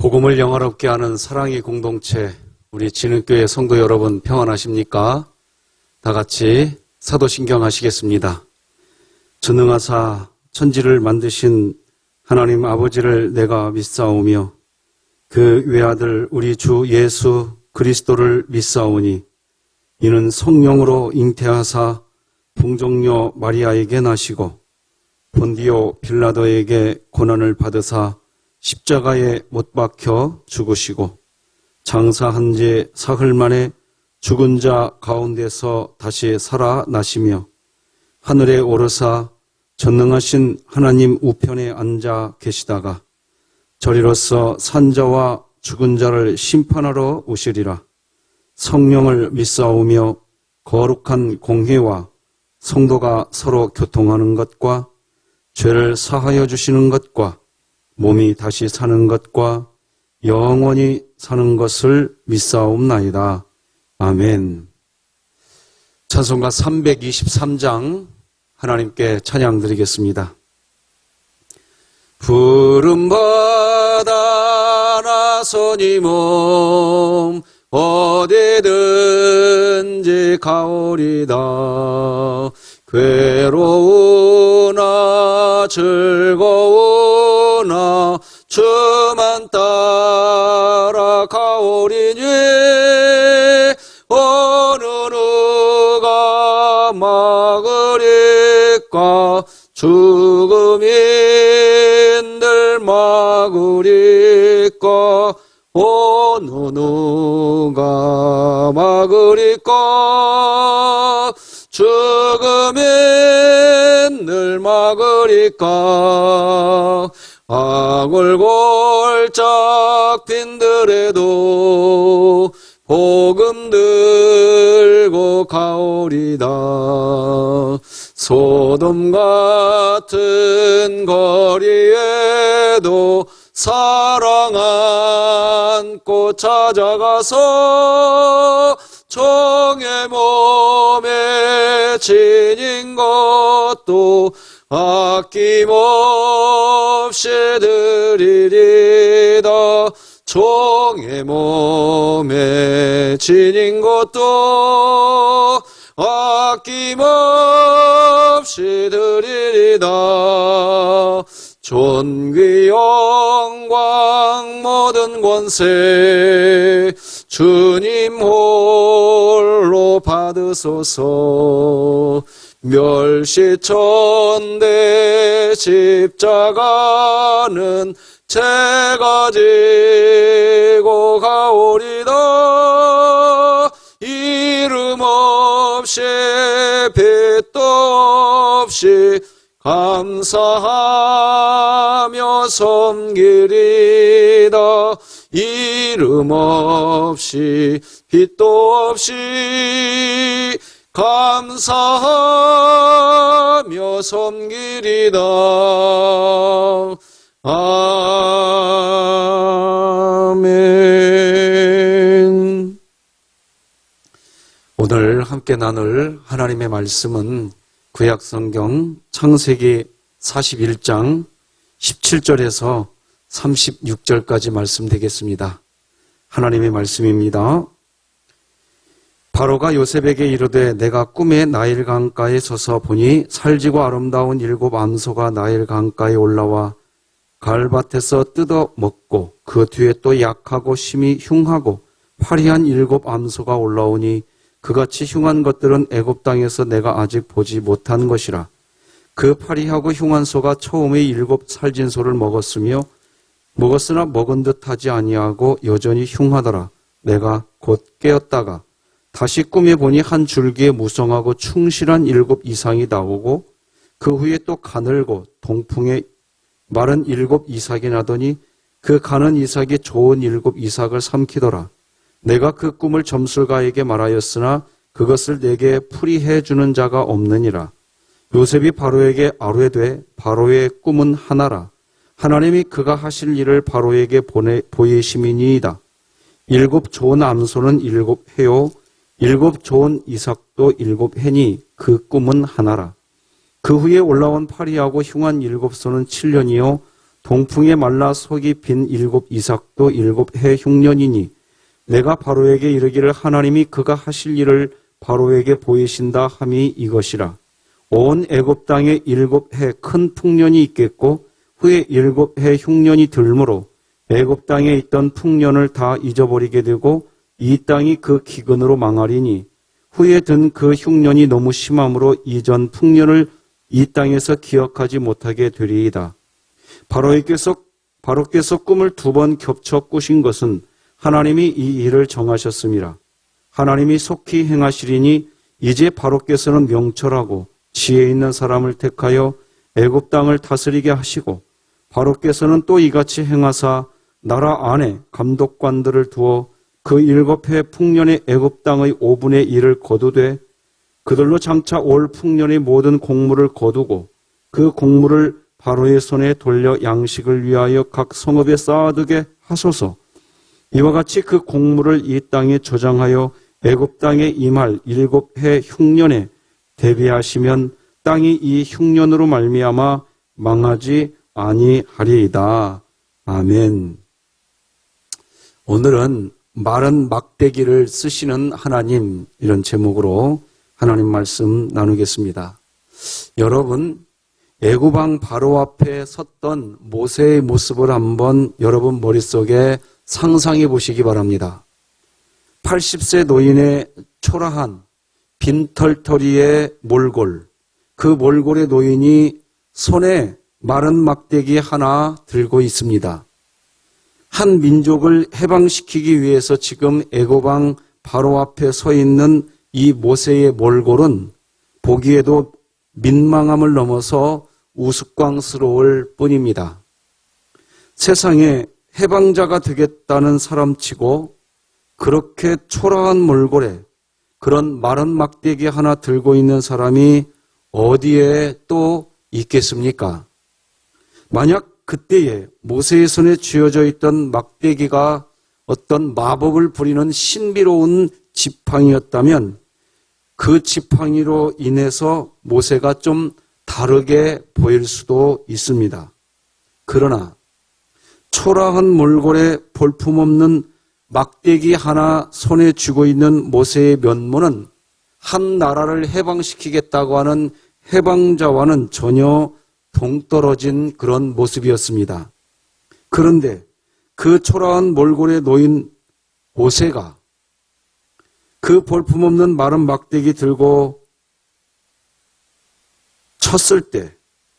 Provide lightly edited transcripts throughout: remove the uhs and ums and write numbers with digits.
복음을 영화롭게 하는 사랑의 공동체, 우리 진흥교회 성도 여러분 평안하십니까? 다 같이 사도신경 하시겠습니다. 전능하사 천지를 만드신 하나님 아버지를 내가 믿사오며 그 외아들 우리 주 예수 그리스도를 믿사오니 이는 성령으로 잉태하사 동정녀 마리아에게 나시고 본디오 빌라도에게 고난을 받으사 십자가에 못 박혀 죽으시고 장사한 지 사흘 만에 죽은 자 가운데서 다시 살아나시며 하늘에 오르사 전능하신 하나님 우편에 앉아 계시다가 저리로서 산자와 죽은 자를 심판하러 오시리라. 성령을 믿사오며 거룩한 공회와 성도가 서로 교통하는 것과 죄를 사하여 주시는 것과 몸이 다시 사는 것과 영원히 사는 것을 믿사옵나이다. 아멘. 찬송가 323장 하나님께 찬양 드리겠습니다. 부름받아 나서니 몸 어디든지 가오리다. 괴로우나 즐거우나 주만 따라 가오리니 어느 누가 막으리까. 죽음인들 막으리까. 어느 누가 막으리까. 죽음인들 막으리까. 악을 골짝 핀들에도 복음 들고 가오리다. 소돔 같은 거리에도 사랑 안고 찾아가서 종의 몸에 지닌 것도 아낌없이 드리리다. 종의 몸에 지닌 것도 아낌없이 드리리다. 존귀 영광 모든 권세 주님 홀로 받으소서. 멸시천대 십자가는 제가 지고 가오리다. 이름 없이 빛도 없이 감사하며 섬기리다. 이름 없이 빛도 없이 감사하며 섬기리다. 아멘. 오늘 함께 나눌 하나님의 말씀은 구약성경 창세기 41장 17절에서 36절까지 말씀 되겠습니다. 하나님의 말씀입니다. 바로가 요셉에게 이르되 내가 꿈에 나일 강가에 서서 보니 살지고 아름다운 7 암소가 나일 강가에 올라와 가을밭에서 뜯어 먹고 그 뒤에 또 약하고 심히 흉하고 파리한 7 암소가 올라오니 그같이 흉한 것들은 애굽 땅에서 내가 아직 보지 못한 것이라. 그 파리하고 흉한 소가 처음에 7 살진 소를 먹었으나 먹은 듯 하지 아니하고 여전히 흉하더라. 내가 곧 깨었다가 다시 꿈에 보니 한 줄기에 무성하고 충실한 7 이상이 나오고 그 후에 또 가늘고 동풍에 마른 7 이삭이 나더니 그 가는 이삭이 좋은 7 이삭을 삼키더라. 내가 그 꿈을 점술가에게 말하였으나 그것을 내게 풀이해 주는 자가 없느니라. 요셉이 바로에게 아뢰되 바로의 꿈은 하나라. 하나님이 그가 하실 일을 바로에게 보이심이니이다. 7 좋은 암소는 7 해요. 7 좋은 이삭도 7 해니 그 꿈은 하나라. 그 후에 올라온 파리하고 흉한 7 소는 7년이요 동풍에 말라 속이 빈 7 이삭도 7해 흉년이니 내가 바로에게 이르기를 하나님이 그가 하실 일을 바로에게 보이신다 함이 이것이라. 온 애굽 땅에 7해 큰 풍년이 있겠고 후에 7해 흉년이 들므로 애굽 땅에 있던 풍년을 다 잊어버리게 되고 이 땅이 그 기근으로 망하리니 후에 든 그 흉년이 너무 심함으로 이전 풍년을 이 땅에서 기억하지 못하게 되리이다. 바로께서 꿈을 2번 겹쳐 꾸신 것은 하나님이 이 일을 정하셨습니다. 하나님이 속히 행하시리니 이제 바로께서는 명철하고 지혜 있는 사람을 택하여 애굽 땅을 다스리게 하시고 바로께서는 또 이같이 행하사 나라 안에 감독관들을 두어 그 7해 풍년의 애굽 땅의 5분의 1을 거두되 그들로 장차 올 풍년의 모든 곡물을 거두고 그 곡물을 바로의 손에 돌려 양식을 위하여 각 성읍에 쌓아두게 하소서. 이와 같이 그 곡물을 이 땅에 저장하여 애굽 땅에 임할 7해 흉년에 대비하시면 땅이 이 흉년으로 말미암아 망하지 아니하리이다. 아멘. 오늘은 마른 막대기를 쓰시는 하나님, 이런 제목으로 하나님 말씀 나누겠습니다. 여러분, 애굽 왕 바로 앞에 섰던 모세의 모습을 한번 여러분 머릿속에 상상해 보시기 바랍니다. 80세 노인의 초라한 빈털터리의 몰골, 그 몰골의 노인이 손에 마른 막대기 하나 들고 있습니다. 한 민족을 해방시키기 위해서 지금 애굽 왕 바로 앞에 서 있는 이 모세의 몰골은 보기에도 민망함을 넘어서 우스꽝스러울 뿐입니다. 세상에 해방자가 되겠다는 사람치고 그렇게 초라한 몰골에 그런 마른 막대기 하나 들고 있는 사람이 어디에 또 있겠습니까? 만약 그때에 모세의 손에 쥐어져 있던 막대기가 어떤 마법을 부리는 신비로운 지팡이였다면 그 지팡이로 인해서 모세가 좀 다르게 보일 수도 있습니다. 그러나 초라한 몰골에 볼품없는 막대기 하나 손에 쥐고 있는 모세의 면모는 한 나라를 해방시키겠다고 하는 해방자와는 전혀 동떨어진 그런 모습이었습니다. 그런데 그 초라한 몰골에 놓인 모세가 그 볼품없는 마른 막대기 들고 쳤을 때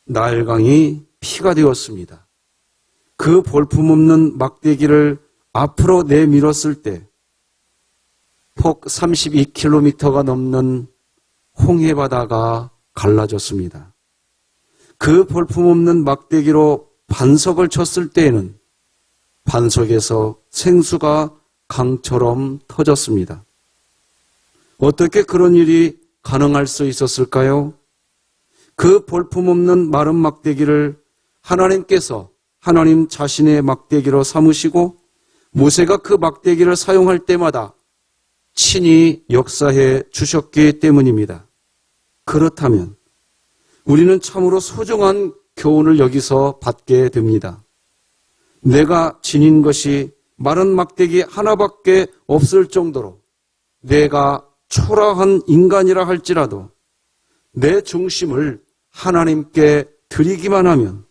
나일강이 피가 되었습니다. 그 볼품없는 막대기를 앞으로 내밀었을 때 폭 32km가 넘는 홍해바다가 갈라졌습니다. 그 볼품없는 막대기로 반석을 쳤을 때에는 반석에서 생수가 강처럼 터졌습니다. 어떻게 그런 일이 가능할 수 있었을까요? 그 볼품없는 마른 막대기를 하나님께서 하나님 자신의 막대기로 삼으시고 모세가 그 막대기를 사용할 때마다 친히 역사해 주셨기 때문입니다. 그렇다면 우리는 참으로 소중한 교훈을 여기서 받게 됩니다. 내가 지닌 것이 마른 막대기 하나밖에 없을 정도로 내가 초라한 인간이라 할지라도 내 중심을 하나님께 드리기만 하면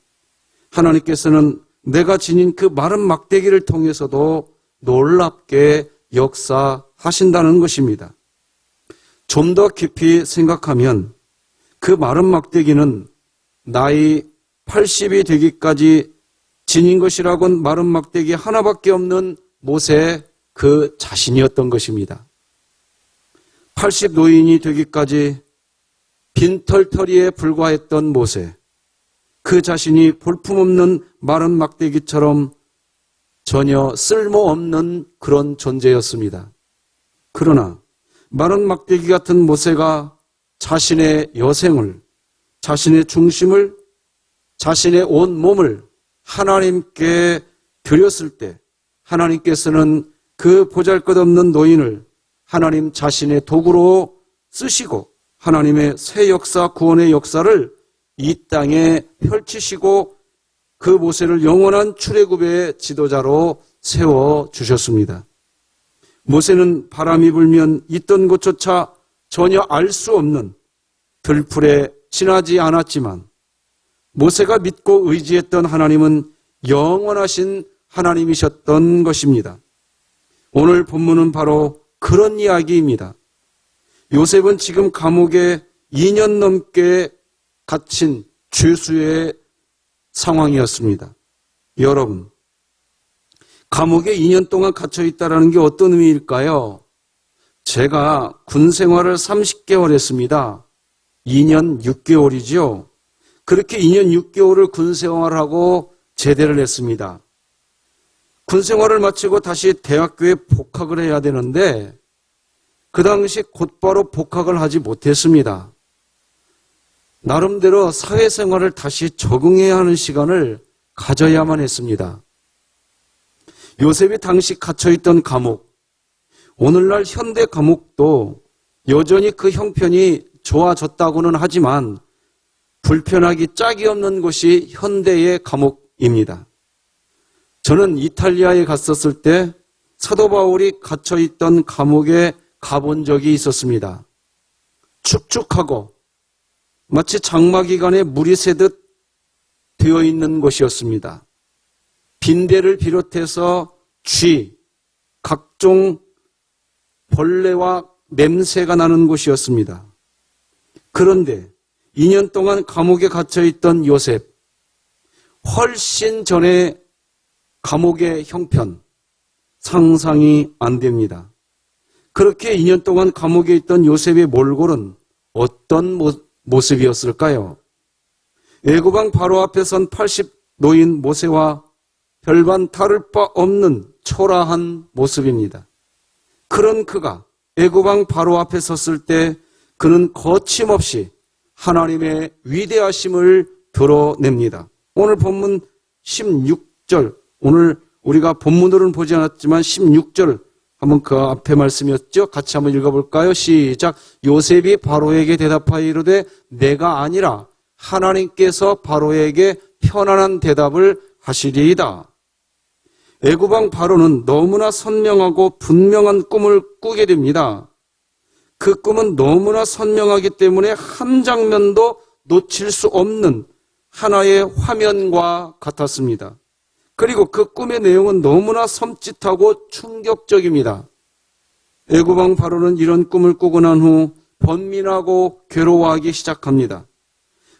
하나님께서는 내가 지닌 그 마른 막대기를 통해서도 놀랍게 역사하신다는 것입니다. 좀 더 깊이 생각하면 그 마른 막대기는 나이 80이 되기까지 지닌 것이라곤 마른 막대기 하나밖에 없는 모세 그 자신이었던 것입니다. 80 노인이 되기까지 빈털터리에 불과했던 모세, 그 자신이 볼품없는 마른 막대기처럼 전혀 쓸모없는 그런 존재였습니다. 그러나 마른 막대기 같은 모세가 자신의 여생을, 자신의 중심을, 자신의 온 몸을 하나님께 드렸을 때 하나님께서는 그 보잘것없는 노인을 하나님 자신의 도구로 쓰시고 하나님의 새 역사, 구원의 역사를 이 땅에 펼치시고 그 모세를 영원한 출애굽의 지도자로 세워주셨습니다. 모세는 바람이 불면 있던 곳조차 전혀 알 수 없는 들풀에 지나지 않았지만 모세가 믿고 의지했던 하나님은 영원하신 하나님이셨던 것입니다. 오늘 본문은 바로 그런 이야기입니다. 요셉은 지금 감옥에 2년 넘게 갇힌 죄수의 상황이었습니다. 여러분, 감옥에 2년 동안 갇혀 있다는 게 어떤 의미일까요? 제가 군 생활을 30개월 했습니다. 2년 6개월이죠. 그렇게 2년 6개월을 군 생활하고 제대를 했습니다. 군 생활을 마치고 다시 대학교에 복학을 해야 되는데 그 당시 곧바로 복학을 하지 못했습니다. 나름대로 사회생활을 다시 적응해야 하는 시간을 가져야만 했습니다. 요셉이 당시 갇혀있던 감옥, 오늘날 현대 감옥도 여전히 그 형편이 좋아졌다고는 하지만 불편하기 짝이 없는 곳이 현대의 감옥입니다. 저는 이탈리아에 갔었을 때 사도 바울이 갇혀있던 감옥에 가본 적이 있었습니다. 축축하고 마치 장마기간에 물이 새듯 되어 있는 곳이었습니다. 빈대를 비롯해서 쥐, 각종 벌레와 냄새가 나는 곳이었습니다. 그런데 2년 동안 감옥에 갇혀있던 요셉, 훨씬 전에 감옥의 형편, 상상이 안 됩니다. 그렇게 2년 동안 감옥에 있던 요셉의 몰골은 어떤 모습이었을까요? 애굽왕 바로 앞에 선 80노인 모세와 별반 다를 바 없는 초라한 모습입니다. 그런 그가 애굽왕 바로 앞에 섰을 때 그는 거침없이 하나님의 위대하심을 드러냅니다. 오늘 본문 16절, 오늘 우리가 본문으로는 보지 않았지만 16절 한번 그 앞에 말씀이었죠. 같이 한번 읽어볼까요? 시작. 요셉이 바로에게 대답하여 이르되 내가 아니라 하나님께서 바로에게 편안한 대답을 하시리이다. 애굽왕 바로는 너무나 선명하고 분명한 꿈을 꾸게 됩니다. 그 꿈은 너무나 선명하기 때문에 한 장면도 놓칠 수 없는 하나의 화면과 같았습니다. 그리고 그 꿈의 내용은 너무나 섬찟하고 충격적입니다. 애굽왕 바로는 이런 꿈을 꾸고 난 후 번민하고 괴로워하기 시작합니다.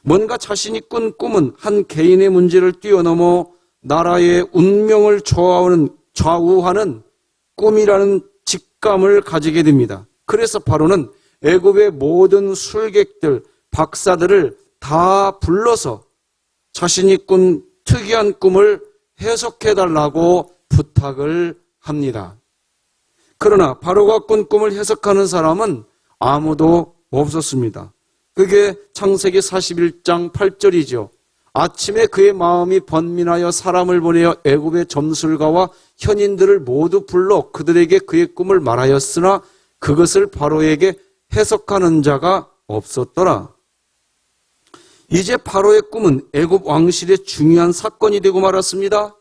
뭔가 자신이 꾼 꿈은 한 개인의 문제를 뛰어넘어 나라의 운명을 좌우하는 꿈이라는 직감을 가지게 됩니다. 그래서 바로는 애굽의 모든 술객들, 박사들을 다 불러서 자신이 꾼 특이한 꿈을 해석해달라고 부탁을 합니다. 그러나 바로가 꾼 꿈을 해석하는 사람은 아무도 없었습니다. 그게 창세기 41장 8절이죠. 아침에 그의 마음이 번민하여 사람을 보내어 애굽의 점술가와 현인들을 모두 불러 그들에게 그의 꿈을 말하였으나 그것을 바로에게 해석하는 자가 없었더라. 이제 바로의 꿈은 애굽 왕실의 중요한 사건이 되고 말았습니다.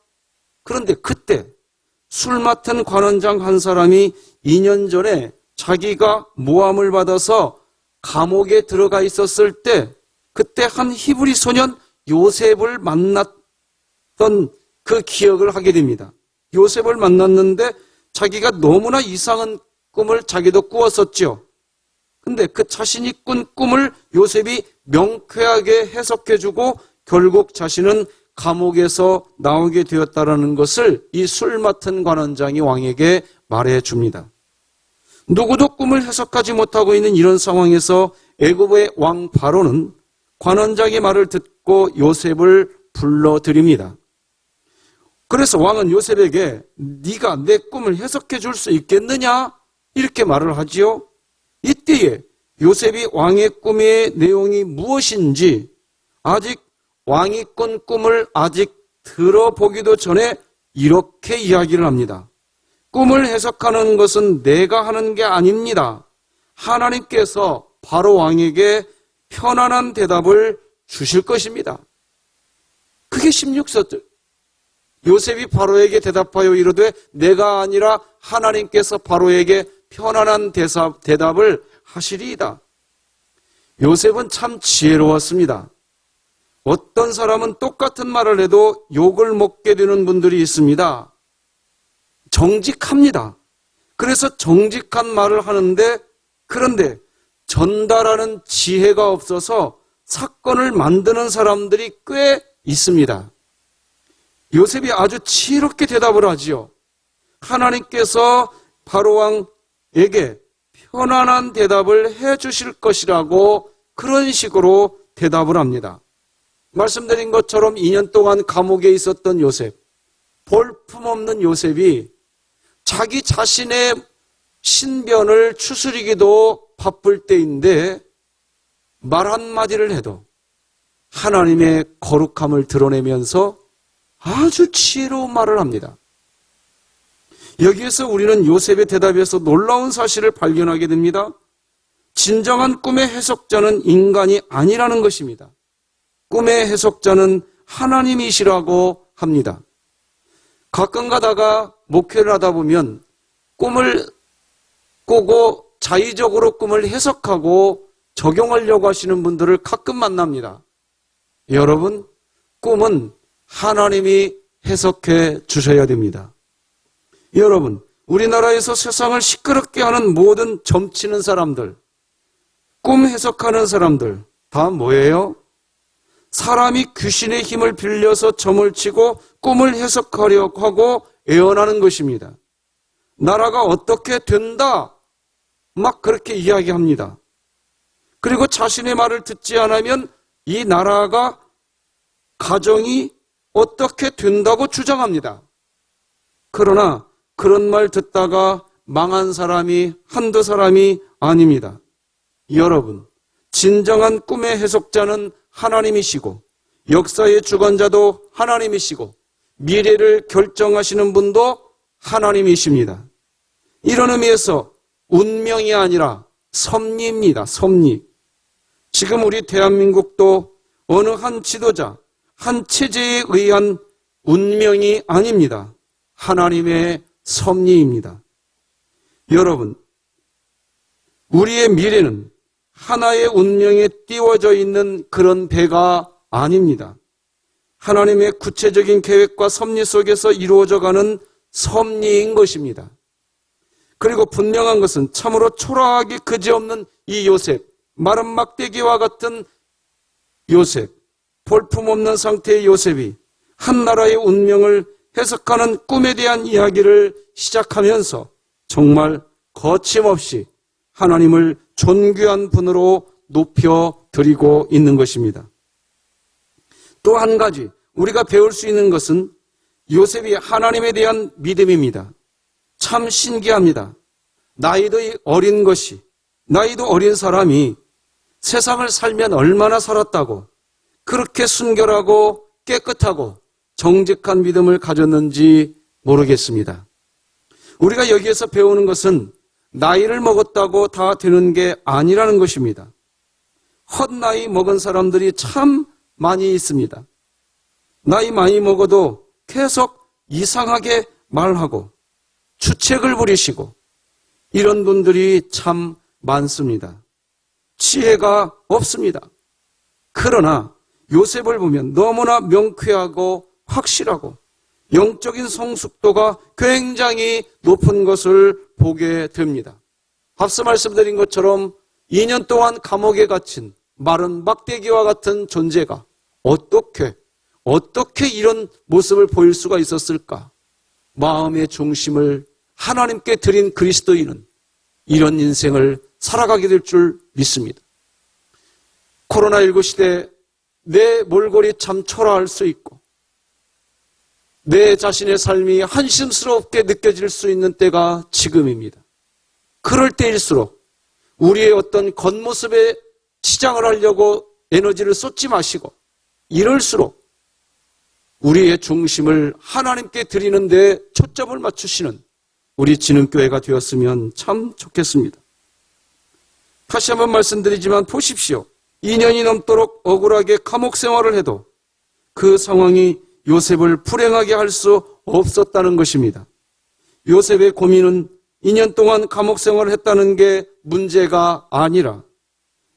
그런데 그때 술 맡은 관원장 한 사람이 2년 전에 자기가 모함을 받아서 감옥에 들어가 있었을 때 그때 한 히브리 소년 요셉을 만났던 그 기억을 하게 됩니다. 요셉을 만났는데 자기가 너무나 이상한 꿈을 자기도 꾸었었죠. 근데 그 자신이 꾼 꿈을 요셉이 명쾌하게 해석해주고 결국 자신은 감옥에서 나오게 되었다는 것을 이 술 맡은 관원장이 왕에게 말해줍니다. 누구도 꿈을 해석하지 못하고 있는 이런 상황에서 애굽의 왕 바로는 관원장의 말을 듣고 요셉을 불러드립니다. 그래서 왕은 요셉에게 네가 내 꿈을 해석해 줄 수 있겠느냐? 이렇게 말을 하지요. 이때에 요셉이 왕의 꿈의 내용이 무엇인지 아직 왕이 꾼 꿈을 아직 들어보기도 전에 이렇게 이야기를 합니다. 꿈을 해석하는 것은 내가 하는 게 아닙니다. 하나님께서 바로 왕에게 편안한 대답을 주실 것입니다. 그게 16절. 요셉이 바로에게 대답하여 이르되 내가 아니라 하나님께서 바로에게 편안한 대답을 하시리이다. 요셉은 참 지혜로웠습니다. 어떤 사람은 똑같은 말을 해도 욕을 먹게 되는 분들이 있습니다. 정직합니다. 그래서 정직한 말을 하는데, 그런데 전달하는 지혜가 없어서 사건을 만드는 사람들이 꽤 있습니다. 요셉이 아주 지혜롭게 대답을 하지요. 하나님께서 바로왕에게 편안한 대답을 해 주실 것이라고 그런 식으로 대답을 합니다. 말씀드린 것처럼 2년 동안 감옥에 있었던 요셉, 볼품없는 요셉이 자기 자신의 신변을 추스리기도 바쁠 때인데 말 한마디를 해도 하나님의 거룩함을 드러내면서 아주 지혜로운 말을 합니다. 여기에서 우리는 요셉의 대답에서 놀라운 사실을 발견하게 됩니다. 진정한 꿈의 해석자는 인간이 아니라는 것입니다. 꿈의 해석자는 하나님이시라고 합니다. 가끔 가다가 목회를 하다 보면 꿈을 꾸고 자의적으로 꿈을 해석하고 적용하려고 하시는 분들을 가끔 만납니다. 여러분, 꿈은 하나님이 해석해 주셔야 됩니다. 여러분, 우리나라에서 세상을 시끄럽게 하는 모든 점치는 사람들, 꿈 해석하는 사람들 다 뭐예요? 사람이 귀신의 힘을 빌려서 점을 치고 꿈을 해석하려고 하고 애원하는 것입니다. 나라가 어떻게 된다 막 그렇게 이야기합니다. 그리고 자신의 말을 듣지 않으면 이 나라가, 가정이 어떻게 된다고 주장합니다. 그러나 그런 말 듣다가 망한 사람이 한두 사람이 아닙니다. 여러분, 진정한 꿈의 해석자는 하나님이시고 역사의 주관자도 하나님이시고 미래를 결정하시는 분도 하나님이십니다. 이런 의미에서 운명이 아니라 섭리입니다. 섭리. 지금 우리 대한민국도 어느 한 지도자, 한 체제에 의한 운명이 아닙니다. 하나님의 섭리입니다. 여러분, 우리의 미래는 하나의 운명에 띄워져 있는 그런 배가 아닙니다. 하나님의 구체적인 계획과 섭리 속에서 이루어져가는 섭리인 것입니다. 그리고 분명한 것은 참으로 초라하기 그지없는 이 요셉, 마른 막대기와 같은 요셉, 볼품없는 상태의 요셉이 한 나라의 운명을 해석하는 꿈에 대한 이야기를 시작하면서 정말 거침없이 하나님을 존귀한 분으로 높여드리고 있는 것입니다. 또 한 가지 우리가 배울 수 있는 것은 요셉이 하나님에 대한 믿음입니다. 참 신기합니다. 나이도 어린 것이, 나이도 어린 사람이 세상을 살면 얼마나 살았다고 그렇게 순결하고 깨끗하고 정직한 믿음을 가졌는지 모르겠습니다. 우리가 여기에서 배우는 것은 나이를 먹었다고 다 되는 게 아니라는 것입니다. 헛나이 먹은 사람들이 참 많이 있습니다. 나이 많이 먹어도 계속 이상하게 말하고 주책을 부리시고 이런 분들이 참 많습니다. 지혜가 없습니다. 그러나 요셉을 보면 너무나 명쾌하고 확실하고 영적인 성숙도가 굉장히 높은 것을 보게 됩니다. 앞서 말씀드린 것처럼 2년 동안 감옥에 갇힌 마른 막대기와 같은 존재가 어떻게 이런 모습을 보일 수가 있었을까? 마음의 중심을 하나님께 드린 그리스도인은 이런 인생을 살아가게 될 줄 믿습니다. 코로나19 시대에 내 몰골이 참 초라할 수 있고 내 자신의 삶이 한심스럽게 느껴질 수 있는 때가 지금입니다. 그럴 때일수록 우리의 어떤 겉모습에 치장을 하려고 에너지를 쏟지 마시고 이럴수록 우리의 중심을 하나님께 드리는 데 초점을 맞추시는 우리 진흥교회가 되었으면 참 좋겠습니다. 다시 한번 말씀드리지만 보십시오. 2년이 넘도록 억울하게 감옥 생활을 해도 그 상황이 요셉을 불행하게 할 수 없었다는 것입니다. 요셉의 고민은 2년 동안 감옥 생활을 했다는 게 문제가 아니라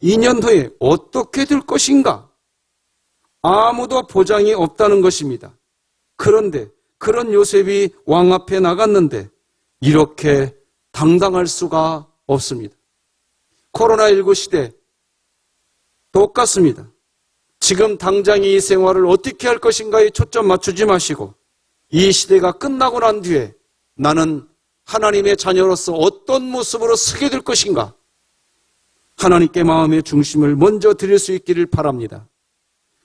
2년 후에 어떻게 될 것인가? 아무도 보장이 없다는 것입니다. 그런데 그런 요셉이 왕 앞에 나갔는데 이렇게 당당할 수가 없습니다. 코로나19 시대 똑같습니다. 지금 당장 이 생활을 어떻게 할 것인가에 초점 맞추지 마시고 이 시대가 끝나고 난 뒤에 나는 하나님의 자녀로서 어떤 모습으로 서게 될 것인가? 하나님께 마음의 중심을 먼저 드릴 수 있기를 바랍니다.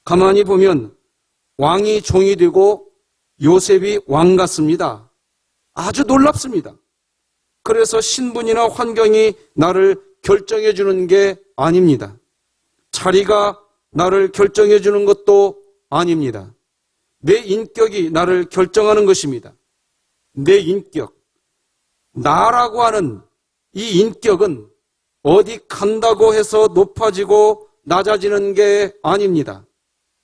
가만히 보면 왕이 종이 되고 요셉이 왕 같습니다. 아주 놀랍습니다. 그래서 신분이나 환경이 나를 결정해 주는 게 아닙니다. 자리가 나를 결정해 주는 것도 아닙니다. 내 인격이 나를 결정하는 것입니다. 내 인격, 나라고 하는 이 인격은 어디 간다고 해서 높아지고 낮아지는 게 아닙니다.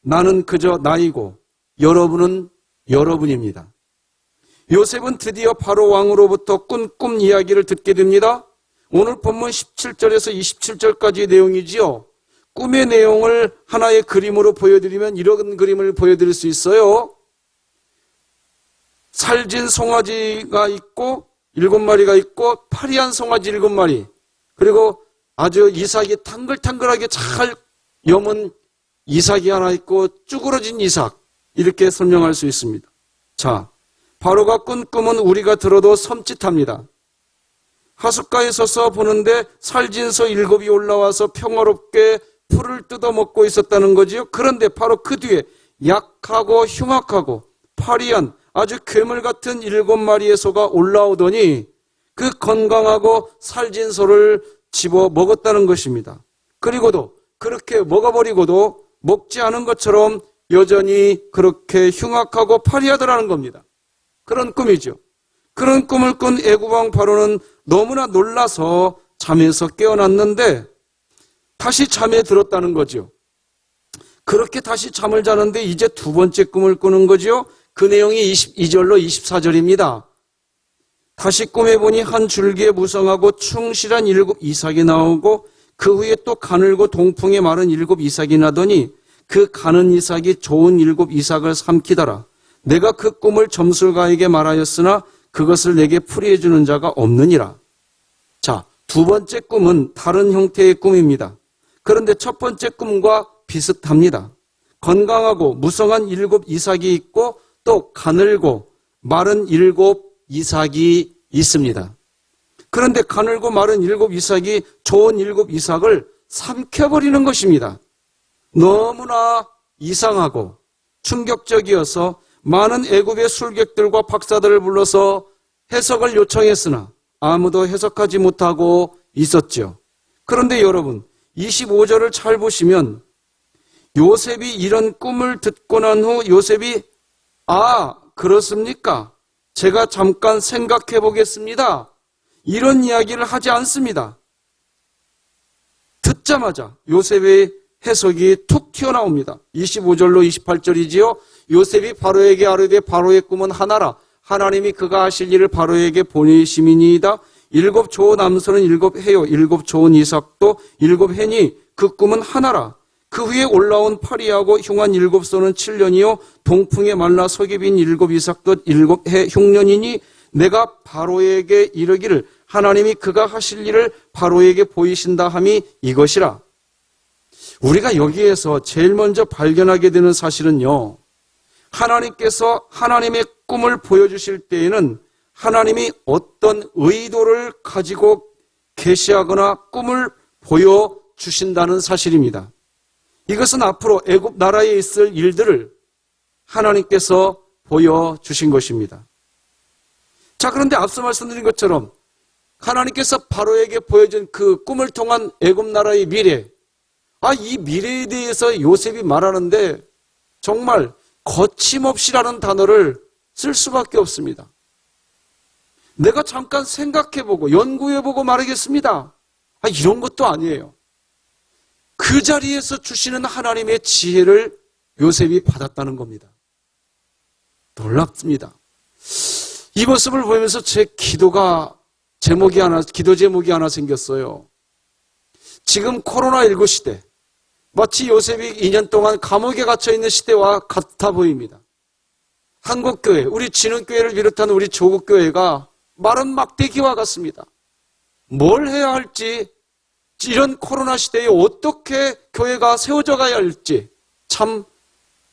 나는 그저 나이고 여러분은 여러분입니다. 요셉은 드디어 바로 왕으로부터 꾼 꿈 이야기를 듣게 됩니다. 오늘 본문 17절에서 27절까지의 내용이지요. 꿈의 내용을 하나의 그림으로 보여드리면 이런 그림을 보여드릴 수 있어요. 살진 송아지가 있고 7마리가 있고 파리한 송아지 7마리, 그리고 아주 이삭이 탕글탕글하게 잘 여문 이삭이 하나 있고 쭈그러진 이삭, 이렇게 설명할 수 있습니다. 자, 바로가 꾼 꿈은 우리가 들어도 섬찟합니다. 하숫가에 서서 보는데 살진소 7이 올라와서 평화롭게 풀을 뜯어먹고 있었다는 거지요. 그런데 바로 그 뒤에 약하고 흉악하고 파리한 아주 괴물 같은 7마리의 소가 올라오더니 그 건강하고 살진 소를 집어 먹었다는 것입니다. 그리고도 그렇게 먹어버리고도 먹지 않은 것처럼 여전히 그렇게 흉악하고 파리하더라는 겁니다. 그런 꿈이죠. 그런 꿈을 꾼 애국왕 바로는 너무나 놀라서 잠에서 깨어났는데 다시 잠에 들었다는 거죠. 그렇게 다시 잠을 자는데 이제 두 번째 꿈을 꾸는 거죠. 그 내용이 22절로 24절입니다. 다시 꿈에 보니 한 줄기에 무성하고 충실한 7 이삭이 나오고 그 후에 또 가늘고 동풍에 마른 7 이삭이 나더니 그 가는 이삭이 좋은 7 이삭을 삼키더라. 내가 그 꿈을 점술가에게 말하였으나 그것을 내게 풀이해 주는 자가 없느니라. 자, 두 번째 꿈은 다른 형태의 꿈입니다. 그런데 첫 번째 꿈과 비슷합니다. 건강하고 무성한 7 이삭이 있고 또 가늘고 마른 7 이삭이 있습니다. 그런데 가늘고 마른 7 이삭이 좋은 7 이삭을 삼켜버리는 것입니다. 너무나 이상하고 충격적이어서 많은 애굽의 술객들과 박사들을 불러서 해석을 요청했으나 아무도 해석하지 못하고 있었죠. 그런데 여러분, 25절을 잘 보시면 요셉이 이런 꿈을 듣고 난 후 요셉이 그렇습니까? 제가 잠깐 생각해 보겠습니다. 이런 이야기를 하지 않습니다. 듣자마자 요셉의 해석이 툭 튀어나옵니다. 25절로 28절이지요. 요셉이 바로에게 아뢰되 바로의 꿈은 하나라. 하나님이 그가 하실 일을 바로에게 보내심이니이다. 7 좋은 암소는 7 해요. 7 좋은 이삭도 7 해니 그 꿈은 하나라. 그 후에 올라온 파리하고 흉한 7 소는 7년이요. 동풍에 말라 속이 빈 7 이삭도 7해 흉년이니 내가 바로에게 이르기를 하나님이 그가 하실 일을 바로에게 보이신다 함이 이것이라. 우리가 여기에서 제일 먼저 발견하게 되는 사실은요, 하나님께서 하나님의 꿈을 보여주실 때에는 하나님이 어떤 의도를 가지고 계시하거나 꿈을 보여주신다는 사실입니다. 이것은 앞으로 애굽 나라에 있을 일들을 하나님께서 보여주신 것입니다. 자, 그런데 앞서 말씀드린 것처럼 하나님께서 바로에게 보여준 그 꿈을 통한 애굽 나라의 미래, 이 미래에 대해서 요셉이 말하는데 정말 거침없이라는 단어를 쓸 수밖에 없습니다. 내가 잠깐 생각해보고 연구해보고 말하겠습니다. 이런 것도 아니에요. 그 자리에서 주시는 하나님의 지혜를 요셉이 받았다는 겁니다. 놀랍습니다. 이 모습을 보면서 제 기도 제목이 하나 생겼어요. 지금 코로나19 시대, 마치 요셉이 2년 동안 감옥에 갇혀있는 시대와 같아 보입니다. 한국교회, 우리 진흥교회를 비롯한 우리 조국교회가 마른 막대기와 같습니다. 뭘 해야 할지, 이런 코로나 시대에 어떻게 교회가 세워져 가야 할지 참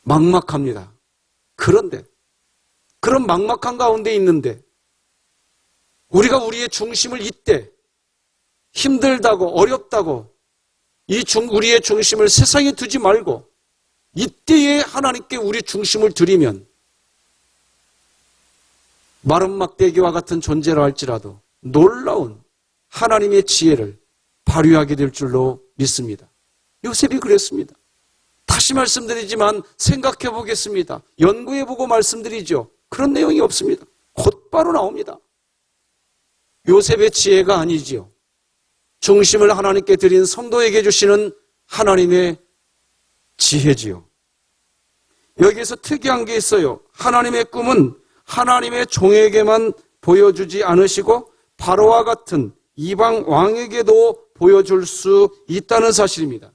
막막합니다. 그런데 그런 막막한 가운데 있는데 우리가 우리의 중심을 이때 힘들다고 어렵다고 우리의 중심을 세상에 두지 말고 이때에 하나님께 우리 중심을 드리면 마른 막대기와 같은 존재라 할지라도 놀라운 하나님의 지혜를 발휘하게 될 줄로 믿습니다. 요셉이 그랬습니다. 다시 말씀드리지만 생각해 보겠습니다. 연구해 보고 말씀드리죠. 그런 내용이 없습니다. 곧바로 나옵니다. 요셉의 지혜가 아니지요. 중심을 하나님께 드린 성도에게 주시는 하나님의 지혜지요. 여기에서 특이한 게 있어요. 하나님의 꿈은 하나님의 종에게만 보여주지 않으시고 바로와 같은 이방 왕에게도 보여줄 수 있다는 사실입니다.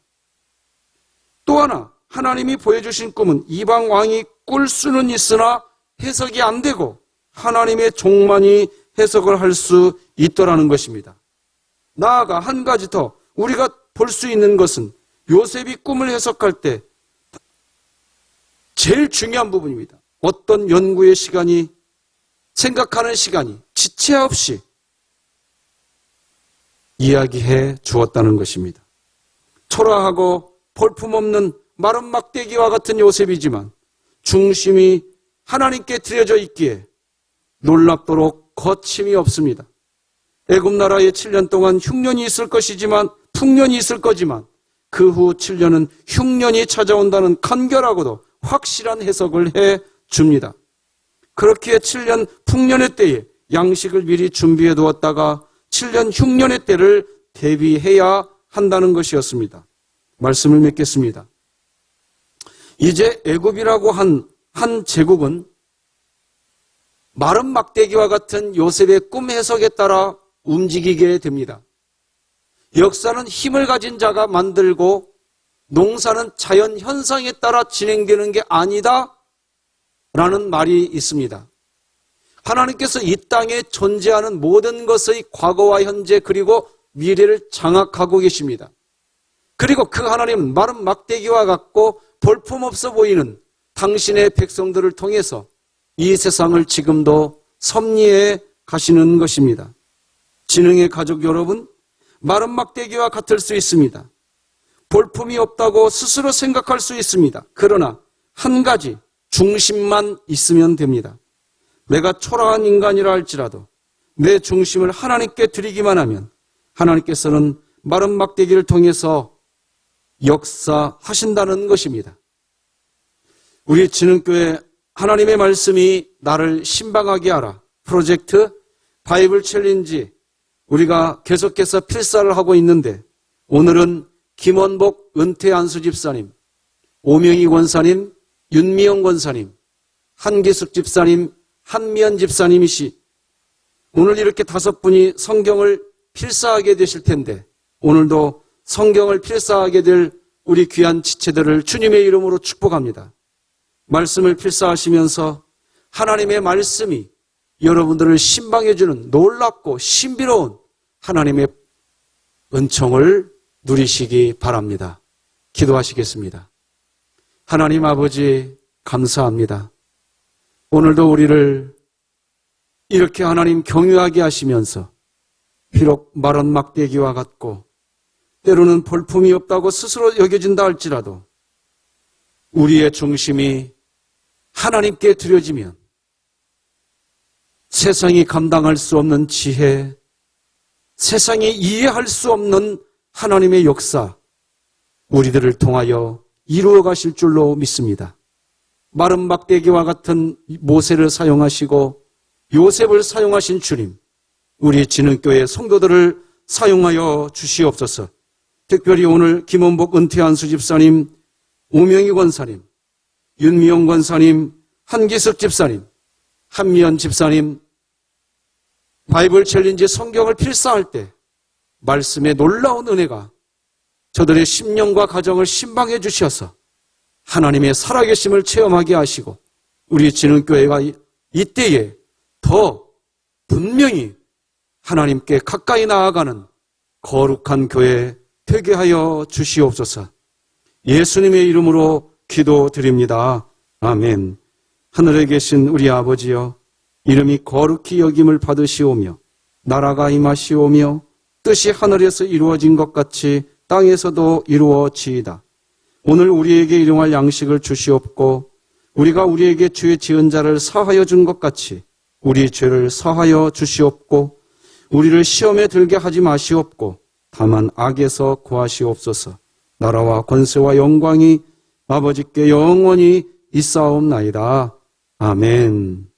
또 하나, 하나님이 보여주신 꿈은 이방 왕이 꿀 수는 있으나 해석이 안 되고 하나님의 종만이 해석을 할 수 있더라는 것입니다. 나아가 한 가지 더 우리가 볼 수 있는 것은 요셉이 꿈을 해석할 때 제일 중요한 부분입니다. 어떤 연구의 시간이, 생각하는 시간이 지체 없이 이야기해 주었다는 것입니다. 초라하고 볼품없는 마른 막대기와 같은 요셉이지만 중심이 하나님께 드려져 있기에 놀랍도록 거침이 없습니다. 애굽 나라에 7년 동안 흉년이 있을 것이지만 풍년이 있을 거지만 그 후 7년은 흉년이 찾아온다는 간결하고도 확실한 해석을 해 줍니다. 그렇기에 7년 풍년의 때에 양식을 미리 준비해 두었다가 7년 흉년의 때를 대비해야 한다는 것이었습니다. 말씀을 맺겠습니다. 이제 애굽이라고 한 제국은 마른 막대기와 같은 요셉의 꿈 해석에 따라 움직이게 됩니다. 역사는 힘을 가진 자가 만들고 농사는 자연 현상에 따라 진행되는 게 아니다 라는 말이 있습니다. 하나님께서 이 땅에 존재하는 모든 것의 과거와 현재 그리고 미래를 장악하고 계십니다. 그리고 그 하나님은 마른 막대기와 같고 볼품없어 보이는 당신의 백성들을 통해서 이 세상을 지금도 섭리해 가시는 것입니다. 지능의 가족 여러분, 마른 막대기와 같을 수 있습니다. 볼품이 없다고 스스로 생각할 수 있습니다. 그러나 한 가지 중심만 있으면 됩니다. 내가 초라한 인간이라 할지라도 내 중심을 하나님께 드리기만 하면 하나님께서는 마른 막대기를 통해서 역사하신다는 것입니다. 우리 진흥교회 하나님의 말씀이 나를 신방하게 하라 프로젝트 바이블 챌린지 우리가 계속해서 필사를 하고 있는데 오늘은 김원복 은퇴 안수 집사님, 오명희 권사님, 윤미영 권사님, 한기숙 집사님, 한미연 집사님이시 오늘 이렇게 5분이 성경을 필사하게 되실 텐데 오늘도 성경을 필사하게 될 우리 귀한 지체들을 주님의 이름으로 축복합니다. 말씀을 필사하시면서 하나님의 말씀이 여러분들을 신방해주는 놀랍고 신비로운 하나님의 은총을 누리시기 바랍니다. 기도하시겠습니다. 하나님 아버지 감사합니다. 오늘도 우리를 이렇게 하나님 경유하게 하시면서 비록 마른 막대기와 같고 때로는 볼품이 없다고 스스로 여겨진다 할지라도 우리의 중심이 하나님께 드려지면 세상이 감당할 수 없는 지혜, 세상이 이해할 수 없는 하나님의 역사, 우리들을 통하여 이루어 가실 줄로 믿습니다. 마른 막대기와 같은 모세를 사용하시고 요셉을 사용하신 주님, 우리 진흥교회 성도들을 사용하여 주시옵소서. 특별히 오늘 김원복 은퇴 안수 집사님, 오명희 권사님, 윤미용 권사님, 한기석 집사님, 한미연 집사님, 바이블 챌린지 성경을 필사할 때 말씀의 놀라운 은혜가 저들의 심령과 가정을 신방해 주셔서 하나님의 살아계심을 체험하게 하시고 우리 진흥교회가 이때에 더 분명히 하나님께 가까이 나아가는 거룩한 교회 되게 하여 주시옵소서. 예수님의 이름으로 기도드립니다. 아멘. 하늘에 계신 우리 아버지여, 이름이 거룩히 여김을 받으시오며 나라가 임하시오며 뜻이 하늘에서 이루어진 것 같이 땅에서도 이루어지이다. 오늘 우리에게 일용할 양식을 주시옵고 우리가 우리에게 죄 지은 자를 사하여 준 것 같이 우리 죄를 사하여 주시옵고 우리를 시험에 들게 하지 마시옵고 다만 악에서 구하시옵소서. 나라와 권세와 영광이 아버지께 영원히 있사옵나이다. 아멘.